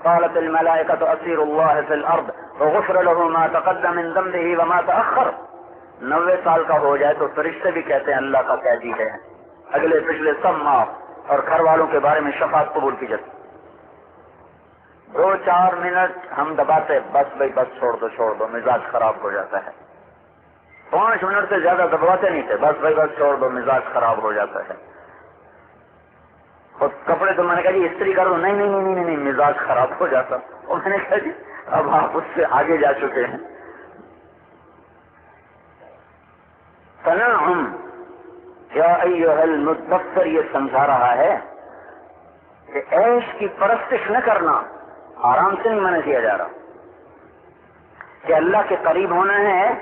قالت الملائکۃ اسیر اللہ فی الارض وغفر له ما تقدم من ذنبه وما تأخر. 90 سال کا ہو جائے تو فرشتے بھی کہتے ہیں اللہ کا قیدی ہے، اگلے پچھلے سب معاف، اور گھر والوں کے بارے میں شفاعت قبول کی جاتی. 2-4 منٹ ہم دباتے، بس بھائی بس چھوڑ دو مزاج خراب ہو جاتا ہے. 5 منٹ سے زیادہ دبواتے نہیں تھے، بس بھائی بس چھوڑ دو مزاج خراب ہو جاتا ہے. اور کپڑے تو میں نے کہا جی استری کر دو، نہیں مزاج خراب ہو جاتا. اور میں نے کہا جی اب آپ اس سے آگے جا چکے ہیں. تنعم یا ایھا المدثر یہ سمجھا رہا ہے کہ عیش کی پرستش نہ کرنا، آرام سے نہیں منع کیا جا رہا کہ اللہ کے قریب ہونا ہے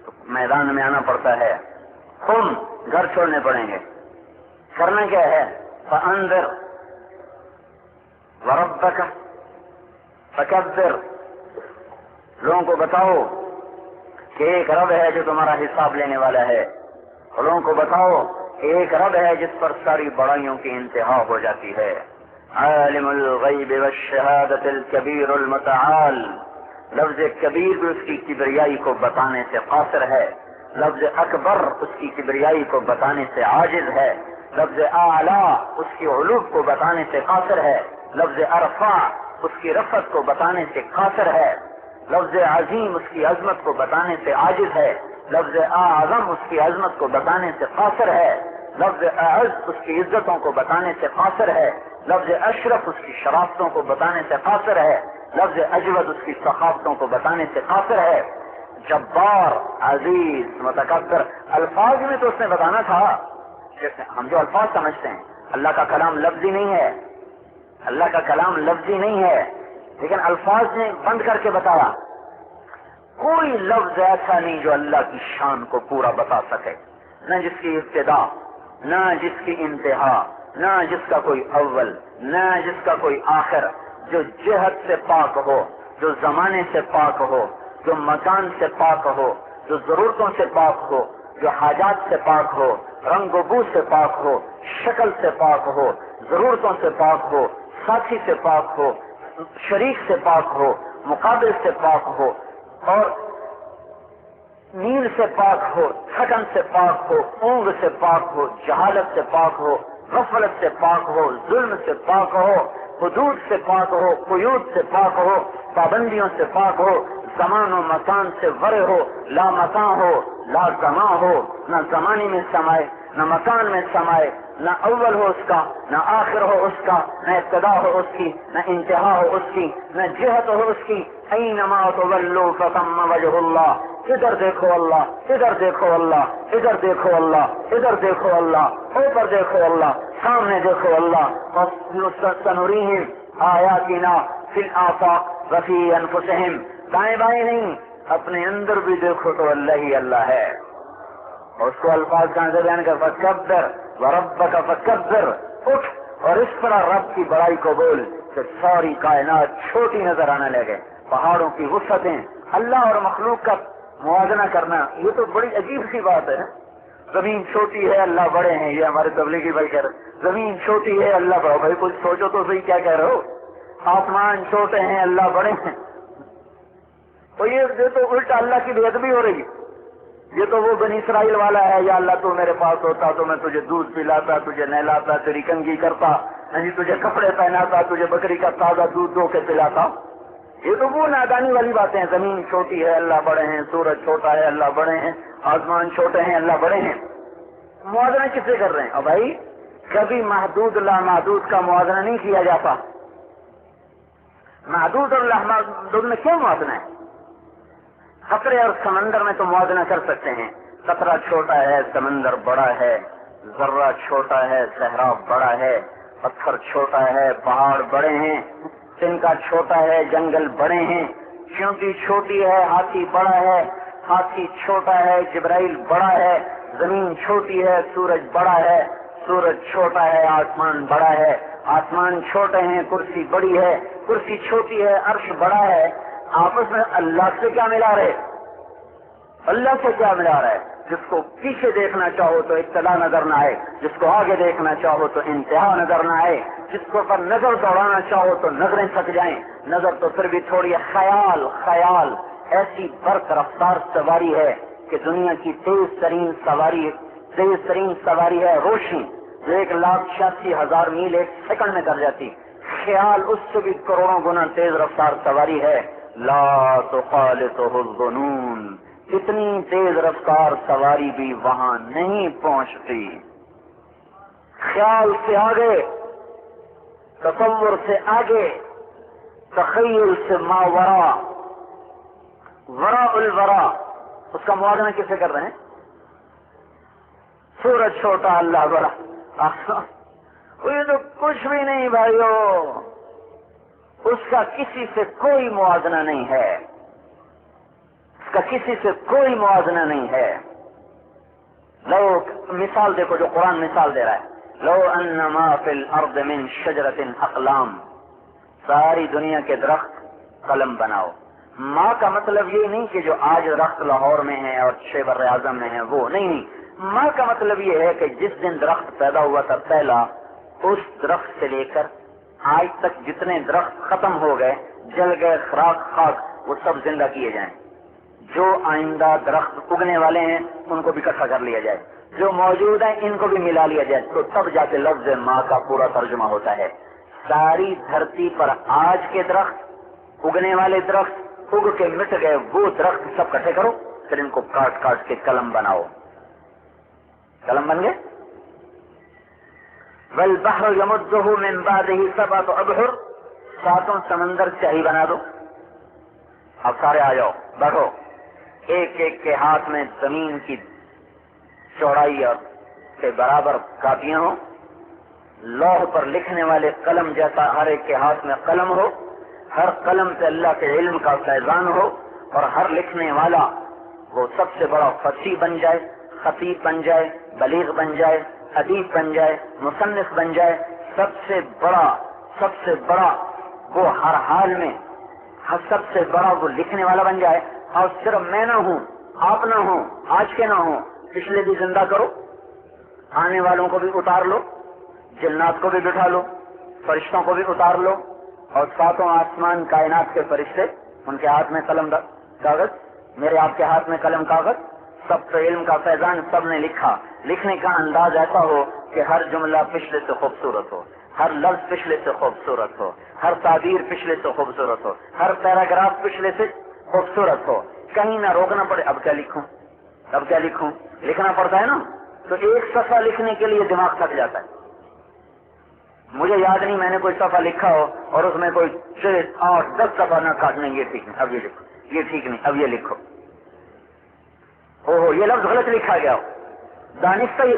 تو میدان میں آنا پڑتا ہے. تم گھر چھوڑنے پڑیں گے. کرنا کیا ہے؟ فانذر وربک فکبر. لوگوں کو بتاؤ کہ ایک رب ہے جو تمہارا حساب لینے والا ہے، اور لوگوں کو بتاؤ کہ ایک رب ہے جس پر ساری بڑائیوں کی انتہا ہو جاتی ہے. عالم الغیب والشہادۃ الکبیر المتعال. لفظ کبیر بھی اس کی کبریائی کو بتانے سے قاصر ہے، لفظ اکبر اس کی کبریائی کو بتانے سے عاجز ہے، لفظ اعلی اس کی علو کو بتانے سے قاصر ہے، لفظ ارفع اس کی رفعت کو بتانے سے قاصر ہے، لفظ عظیم اس کی عظمت کو بتانے سے عاجز ہے، لفظ اعظم اس کی عظمت کو بتانے سے قاصر ہے، لفظ اعز اس کی عزتوں کو بتانے سے قاصر ہے، لفظ اشرف اس کی شرافتوں کو بتانے سے قاصر ہے، لفظ اجود اس کی ثقافتوں کو بتانے سے قاصر ہے. جبار، عزیز، متکبر، الفاظ میں تو اس نے بتانا تھا. ہم جو الفاظ سمجھتے ہیں اللہ کا کلام لفظی نہیں ہے، اللہ کا کلام لفظی نہیں ہے، لیکن الفاظ نے بند کر کے بتایا. کوئی لفظ ایسا نہیں جو اللہ کی شان کو پورا بتا سکے، نہ جس کی ابتدا، نہ جس کی انتہا، نہ جس کا کوئی اول، نہ جس کا کوئی آخر. جو جہت سے پاک ہو، جو زمانے سے پاک ہو، جو مکان سے پاک ہو، جو ضرورتوں سے پاک ہو، جو حاجات سے پاک ہو، رنگ و بو سے پاک ہو، شکل سے پاک ہو، ضرورتوں سے پاک ہو، ساتھی سے پاک ہو، شریک سے پاک ہو، مقابل سے پاک ہو، اور نیند سے پاک ہو، تھکن سے پاک ہو، اونگ سے پاک ہو، جہالت سے پاک ہو، غفلت سے پاک ہو، ظلم سے پاک ہو، حدود سے پاک ہو، قیود سے پاک ہو، پابندیوں سے پاک ہو، زمان و مکان سے ورے ہو، لا مکان ہو، لا زمان ہو، نہ زمانے میں سمائے، نہ مکان میں سمائے، نہ اول ہو اس کا، نہ آخر ہو اس کا، نہ ابتدا ہو اس کی، نہ انتہا ہو اس کی، نہ جہت ہو اس کی. اینما تولوا فثم وجہ اللہ. ادھر دیکھو اللہ، ادھر دیکھو اللہ، ادھر دیکھو اللہ، ادھر دیکھو اللہ، اوپر دیکھو اللہ، سامنے دیکھو اللہ. سنریہم آیاتنا فی الآفاق وفی انفسہم. دائیں بائیں نہیں، اپنے اندر بھی دیکھو تو اللہ ہی اللہ ہے. اور اس کو الفاظ کہاں سے بیان کر؟ فکبر وربک فکبر. اٹھ اور اس طرح رب کی بڑائی کو بول کہ ساری کائنات چھوٹی نظر آنے لگے. پہاڑوں کی وسعتیں، اللہ اور مخلوق کا موازنہ کرنا، یہ تو بڑی عجیب سی بات ہے. زمین چھوٹی ہے اللہ بڑے ہیں، یہ ہمارے تبلیغی بھائی کہہ رہے. زمین چھوٹی ہے اللہ بڑا. بھائی کچھ سوچو تو صحیح، کیا کہہ رہے ہو؟ آسمان چھوٹے ہیں اللہ بڑے ہیں. تو یہ تو الٹا اللہ کی بے ادبی ہو رہی ہے. یہ تو وہ بنی اسرائیل والا ہے، یا اللہ تو میرے پاس ہوتا تو میں تجھے دودھ پلاتا، تجھے نہلاتا، تیری کنگھی کرتا، نہیں تجھے کپڑے پہناتا، تجھے بکری کا تازہ دودھ دو کے پلاتا. یہ تو وہ نادانی والی باتیں ہیں. زمین چھوٹی ہے اللہ بڑے ہیں، سورج چھوٹا ہے اللہ بڑے ہیں، آسمان چھوٹے ہیں اللہ بڑے ہیں. موازنہ کس سے کر رہے ہیں؟ اور بھائی کبھی محدود لامحدود کا موازنہ نہیں کیا جاتا. محدود اور لامحدود میں کیوں موازنہ ہے؟ خطرے اور سمندر میں تو موازنہ کر سکتے ہیں. قطرہ چھوٹا ہے سمندر بڑا ہے، ذرہ چھوٹا ہے صحرا بڑا ہے، پتھر چھوٹا ہے پہاڑ بڑے ہیں، تنکا چھوٹا ہے جنگل بڑے ہیں، چیونٹی چھوٹی ہے ہاتھی بڑا ہے، ہاتھی چھوٹا ہے جبرائیل بڑا ہے، زمین چھوٹی ہے سورج بڑا ہے، سورج چھوٹا ہے آسمان بڑا ہے، آسمان چھوٹے ہیں کرسی بڑی ہے، کرسی چھوٹی ہے عرش بڑا ہے. آپس میں اللہ سے کیا ملا رہے؟ اللہ سے کیا ملا رہا ہے؟ جس کو پیچھے دیکھنا چاہو تو ابتدا نظر نہ آئے، جس کو آگے دیکھنا چاہو تو انتہا نظر نہ آئے، جس کو پر نظر دوڑانا چاہو تو نظریں تھک جائیں، نظر تو پھر بھی تھوڑی خیال خیال ایسی برق رفتار سواری ہے کہ دنیا کی تیز ترین سواری ہے روشنی، جو 1,86,000 میل ایک سیکنڈ میں کر جاتی، خیال اس سے بھی کروڑوں گنا تیز رفتار سواری ہے، لا تخالطہ الظنون، اتنی تیز رفتار سواری بھی وہاں نہیں پہنچتی۔ خیال سے آگے، تصور سے آگے، تخیل سے ماورا، وراء الورا، اس کا موازنہ کسے کر رہے ہیں؟ سورج چھوٹا اللہ بڑا، یہ تو کچھ بھی نہیں بھائیو، اس کا کسی سے کوئی موازنہ نہیں ہے، اس کا کسی سے کوئی موازنہ نہیں ہے۔ لوگ مثال دیکھو جو قرآن مثال دے رہا ہے، لو ان ما فی الارض من شجرۃ اقلام، ساری دنیا کے درخت قلم بناؤ۔ ماں کا مطلب یہ نہیں کہ جو آج درخت لاہور میں ہے اور شیبر اعظم میں ہے وہ نہیں، ماں کا مطلب یہ ہے کہ جس دن درخت پیدا ہوا تھا پہلا، اس درخت سے لے کر آج تک جتنے درخت ختم ہو گئے، جل گئے، خاک، وہ سب زندہ کیے جائیں، جو آئندہ درخت اگنے والے ہیں ان کو بھی اکٹھا کر لیا جائے، جو موجود ہیں ان کو بھی ملا لیا جائے، تو تب جا کے لفظ ماں کا پورا ترجمہ ہوتا ہے۔ ساری دھرتی پر آج کے درخت، اگنے والے درخت، اگ کے مٹ گئے وہ درخت سب اکٹھے کرو، پھر ان کو کاٹ کاٹ کے قلم بناؤ، قلم بن گئے۔ والبحر یمدہ من بعدہ سبعۃ ابحر، 7 سمندر چاہی بنا دو۔ اب سارے آ جاؤ، بیٹھو، ایک ایک کے ہاتھ میں زمین کی چوڑائی اور کے برابر کاپیاں ہوں، لوح پر لکھنے والے قلم جیسا ہر ایک کے ہاتھ میں قلم ہو، ہر قلم سے اللہ کے علم کا فیضان ہو، اور ہر لکھنے والا وہ سب سے بڑا فصیح بن جائے، خطیب بن جائے، بلیغ بن جائے، ادیب بن جائے، مصنف بن جائے، سب سے بڑا وہ ہر حال میں سب سے بڑا وہ لکھنے والا بن جائے، اور صرف میں نہ ہوں، آپ نہ ہوں، آج کے نہ ہوں، پچھلے بھی زندہ کرو، آنے والوں کو بھی اتار لو، جنات کو بھی بٹھا لو، فرشتوں کو بھی اتار لو، اور 7 آسمان کائنات کے فرشتے، ان کے ہاتھ میں قلم کاغذ، میرے آپ کے ہاتھ میں قلم کاغذ، سب سے علم کا فیضان، سب نے لکھا، لکھنے کا انداز ایسا ہو کہ ہر جملہ پچھلے سے خوبصورت ہو، ہر لفظ پچھلے سے خوبصورت ہو، ہر تعبیر پچھلے سے خوبصورت ہو، ہر پیراگراف پچھلے سے خوبصورت ہو، کہیں نہ روکنا پڑے اب کیا لکھوں، لکھنا پڑتا ہے نا، تو ایک صفحہ لکھنے کے لیے دماغ تھک جاتا ہے۔ مجھے یاد نہیں میں نے کوئی صفحہ لکھا ہو اور اس میں کوئی 8-10 صفحہ نہ کاٹنے، یہ ٹھیک نہیں، اب یہ لکھو، یہ ٹھیک نہیں، اب یہ لکھو، یہ لفظ غلط لکھا گیا، دانش صحیح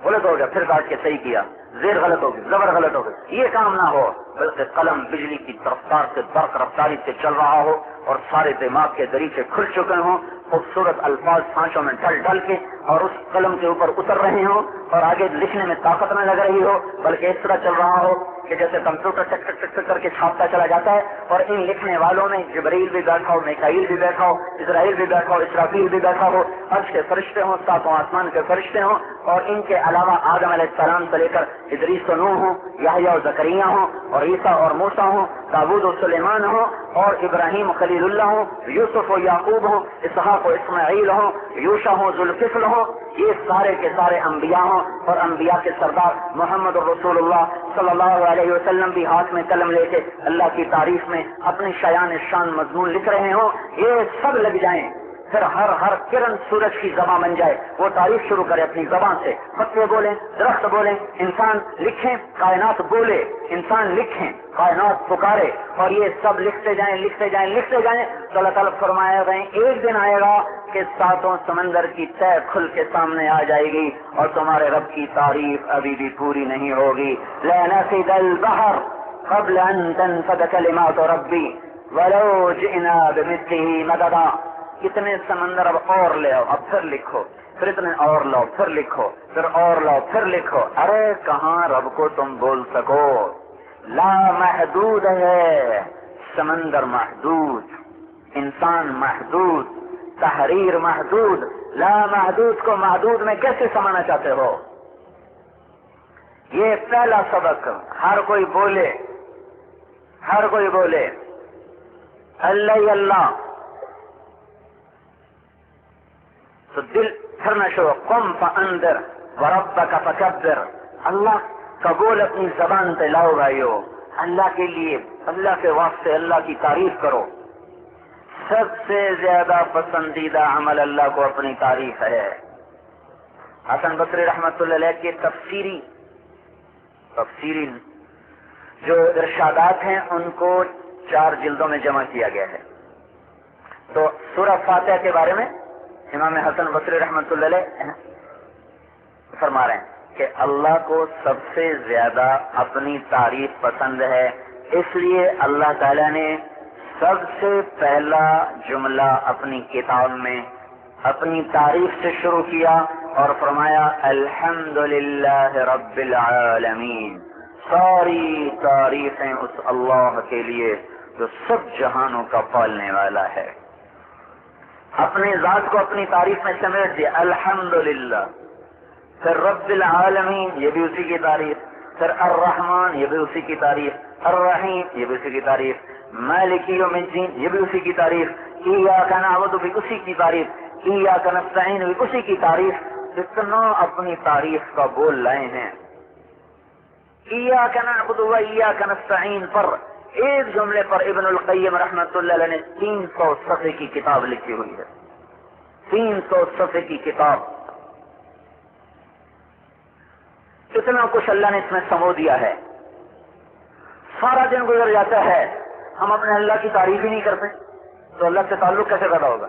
غلط ہو گیا، پھر کاٹ کے صحیح کیا، زیر غلط ہو گئی، زبر غلط ہو گئی، یہ کام نہ ہو، بلکہ قلم بجلی کی رفتار سے برق رفتاری سے چل رہا ہو، اور سارے دماغ کے دریچے کھل چکے ہوں، خوبصورت الفاظ سانچوں میں ڈل ڈل کے اور اس قلم کے اوپر اتر رہے ہوں، اور آگے لکھنے میں طاقت نہ لگ رہی ہو، بلکہ اس طرح چل رہا ہو کہ جیسے کمپیوٹر ٹک ٹک ٹک ٹک کر کے چھاپتا چلا جاتا ہے، اور ان لکھنے والوں میں جبرائیل بھی بیٹھا ہو، میکائیل بھی بیٹھا ہو، اسرائیل بھی بیٹھا ہو، اسرافیل بھی بیٹھا ہو، عرش کے فرشتے ہوں، 7 آسمان کے فرشتے ہوں، اور ان کے علاوہ آدم علیہ السلام سے لے کر ادریس و نوح ہوں، یحییٰ و زکریا ہوں، اور عیسیٰ اور موسیٰ ہوں، داؤد و سلیمان ہوں، اور ابراہیم خلیل اللہ ہوں، یوسف و یعقوب ہوں، اسحاق و اسماعیل ہوں، یوشع ہوں، ذوالکفل ہوں، یہ سارے کے سارے انبیاء ہوں، اور انبیاء کے سردار محمد رسول اللہ صلی اللہ علیہ وسلم بھی ہاتھ میں قلم لے کے اللہ کی تعریف میں اپنی شان مضمون لکھ رہے ہوں، یہ سب لگ جائیں، پھر ہر کرن سورج کی زبان بن جائے، وہ تعریف شروع کرے اپنی زبان سے، پتے بولیں، درخت بولیں، انسان لکھیں، کائنات بولے، انسان لکھیں، کائنات پکارے، اور یہ سب لکھتے جائیں، تو اللہ تعالیٰ فرمایا گئے ایک دن آئے گا کہ 7 سمندر کی تہ کھل کے سامنے آ جائے گی، اور تمہارے رب کی تعریف ابھی بھی پوری نہیں ہوگی۔ لَنَفِدَ الْبَحْرُ قَبْلَ أَن تَنفَدَ كَلِمَاتُ رَبِّي وَلَوْ جِئْنَا بِمِثْلِهِ مَدَدًا، کتنے سمندر اب اور لے آؤ، اب پھر لکھو، پھر اتنے اور لاؤ، پھر لکھو، پھر اور لاؤ، پھر لکھو، ارے کہاں رب کو تم بول سکو، لا محدود ہے، سمندر محدود، انسان محدود، تحریر محدود، لا محدود کو محدود میں کیسے سمانا چاہتے ہو؟ یہ پہلا سبق ہر کوئی بولے، ہر کوئی بولے اللہ ہی اللہ، تو دل پھرنا شروع، قم فانذر وربک فکبر، اللہ کا بول اپنی زبان پہ لاؤ بھائیو، اللہ کے لیے، اللہ کے واسطے اللہ کی تعریف کرو۔ سب سے زیادہ پسندیدہ عمل اللہ کو اپنی تعریف ہے۔ حسن بصری رحمۃ اللہ علیہ کے تفسیری جو ارشادات ہیں ان کو 4 جلدوں میں جمع کیا گیا ہے۔ تو سورہ فاتحہ کے بارے میں امام حسن بصری رحمۃ اللہ علیہ فرما رہے ہیں کہ اللہ کو سب سے زیادہ اپنی تعریف پسند ہے، اس لیے اللہ تعالیٰ نے سب سے پہلا جملہ اپنی کتاب میں اپنی تعریف سے شروع کیا اور فرمایا الحمدللہ رب العالمین، ساری تعریفیں اس اللہ کے لیے جو سب جہانوں کا پالنے والا ہے۔ اپنے ذات کو اپنی تعریف میں سمیٹ دیا، الحمدللہ، پھر رب العالمین یہ بھی اسی کی تعریف، پھر الرحمن یہ بھی اسی کی تعریف، الرحیم یہ بھی اسی کی تعریف، مالک یوم الدین یہ بھی اسی کی تعریف، ایاک نعبد بھی اسی کی تعریف، ایاک نستعین بھی اسی کی تعریف۔ اتنا اپنی تعریف کا بول لائے ہیں۔ ایاک نعبد و ایاک نستعین پر ایک جملے پر ابن القیم رحمۃ اللہ علیہ نے 300 صفحے کی کتاب لکھی ہوئی ہے، 300 صفحے کی کتاب۔ اتنا کچھ اللہ نے اس میں سمو دیا ہے۔ سارا دن گزر جاتا ہے، ہم اپنے اللہ کی تعریف ہی نہیں کرتے تو اللہ سے تعلق کیسے پیدا ہوگا؟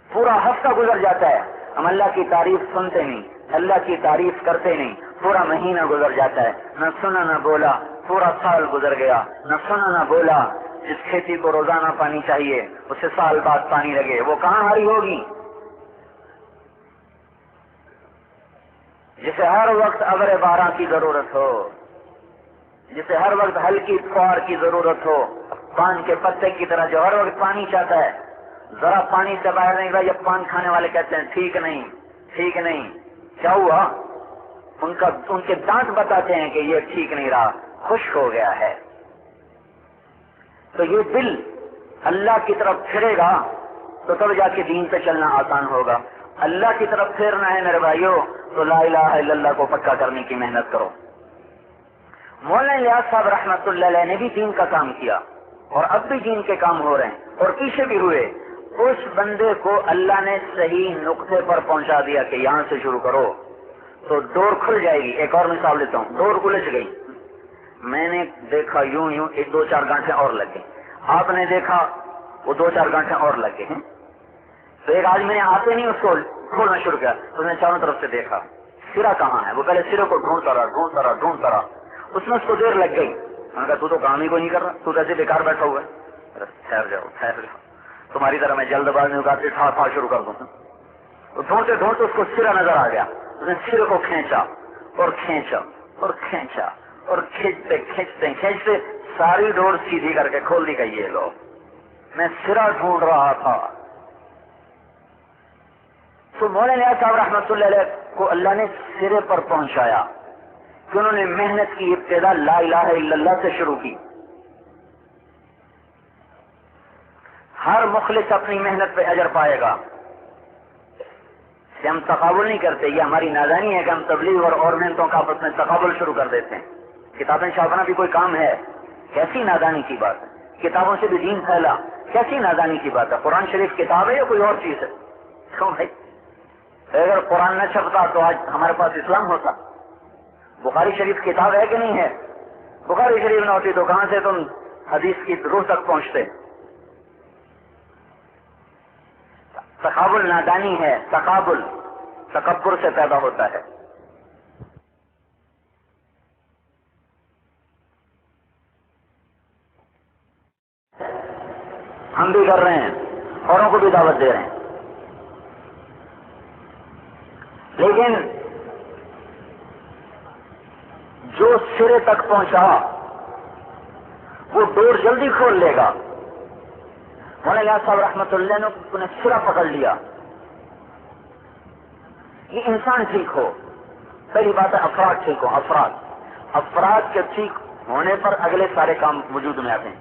پورا ہفتہ گزر جاتا ہے، ہم اللہ کی تعریف سنتے نہیں، اللہ کی تعریف کرتے نہیں، پورا مہینہ گزر جاتا ہے، نہ سنا نہ بولا، پورا سال گزر گیا، نہ سنا نہ بولا۔ جس کھیتی کو روزانہ پانی چاہیے اسے سال بعد پانی لگے، وہ کہاں ہری ہوگی؟ جسے ہر وقت ابر بارہ کی ضرورت ہو، جسے ہر وقت ہلکی فوار کی ضرورت ہو، پان کے پتے کی طرح جو ہر وقت پانی چاہتا ہے، ذرا پانی سے باہر نہیں گیا، یہ پان کھانے والے کہتے ہیں ٹھیک نہیں ٹھیک نہیں، کیا ہوا؟ ان کے دانت بتاتے ہیں کہ یہ ٹھیک نہیں رہا، خشک ہو گیا ہے۔ تو یہ دل اللہ کی طرف پھرے گا تو تب جا کے دین پہ چلنا آسان ہوگا۔ اللہ کی طرف پھیرنا ہے میرے بھائیوں تو لا الہ الا اللہ کو پکا کرنے کی محنت کرو۔ مولانا الیاس صاحب رحمۃ اللہ علیہ نے بھی دین کا کام کیا اور اب بھی دین کے کام ہو رہے ہیں اور پیچھے بھی ہوئے۔ اس بندے کو اللہ نے صحیح نقطے پر پہنچا دیا کہ یہاں سے شروع کرو تو ڈور کھل جائے گی۔ ایک اور مثال دیتا ہوں، ڈور الجھ گئی، میں نے دیکھا یوں ایک 2-4 گانٹھیں اور لگ گئی، آپ نے دیکھا وہ 2-4 گانٹھیں اور لگ گئی ہیں، تو ایک آدمی نے آتے نہیں اس کو کھولنا شروع کیا، تو میں چاروں طرف سے دیکھا سرا کہاں ہے، وہ پہلے سرے کو ڈھونڈتا رہا، اس میں اس کو دیر لگ گئی۔ میں نے کہا تو کام ہی کو نہیں کر رہا، تو ایسے بیکار بیٹھا ہوا ہے، ٹھہر جاؤ تمہاری طرح میں جلد باز میں ٹھا شروع کر دوں۔ تو ڈھونڈتے اس کو سرا نظر آ گیا، اس نے سرے کو کھینچا اور کھینچتے ساری ڈور سیدھی کر کے کھول دی گئی۔ یہ لو میں سرا ڈھونڈ رہا تھا۔ تو مولانا صاحب رحمۃ اللہ علیہ کو اللہ نے سرے پر پہنچایا کہ انہوں نے محنت کی، ابتدا لا الہ الا اللہ سے شروع کی۔ ہر مخلص اپنی محنت پہ اجر پائے گا، ہم تقابل نہیں کرتے، یہ ہماری نادانی ہے کہ ہم تبلیغ اور محنتوں کا آپس میں تقابل شروع کر دیتے ہیں۔ کتابیں چھاپنا بھی کوئی کام ہے، کیسی نادانی کی بات ہے، کتابوں سے بھی دین پھیلا، کیسی نادانی کی بات ہے۔ قرآن شریف کتاب ہے یا کوئی اور چیز ہے؟ کیوں بھائی، اگر قرآن نہ چھپتا تو آج ہمارے پاس اسلام ہوتا۔ بخاری شریف کتاب ہے کہ نہیں ہے؟ بخاری شریف نہ ہوتی تو کہاں سے تم حدیث کی روح تک پہنچتے؟ تقابل نادانی ہے، تقابل تکبر سے پیدا ہوتا ہے۔ ہم بھی کر رہے ہیں، اوروں کو بھی دعوت دے رہے ہیں، لیکن جو سرے تک پہنچا وہ ڈور جلدی کھول لے گا۔ مولانا صاحب رحمۃ اللہ نے سرا پکڑ لیا، یہ انسان ٹھیک ہو. پہلی بات ہے افراد ٹھیک ہو. افراد کے ٹھیک ہونے پر اگلے سارے کام وجود میں آتے ہیں.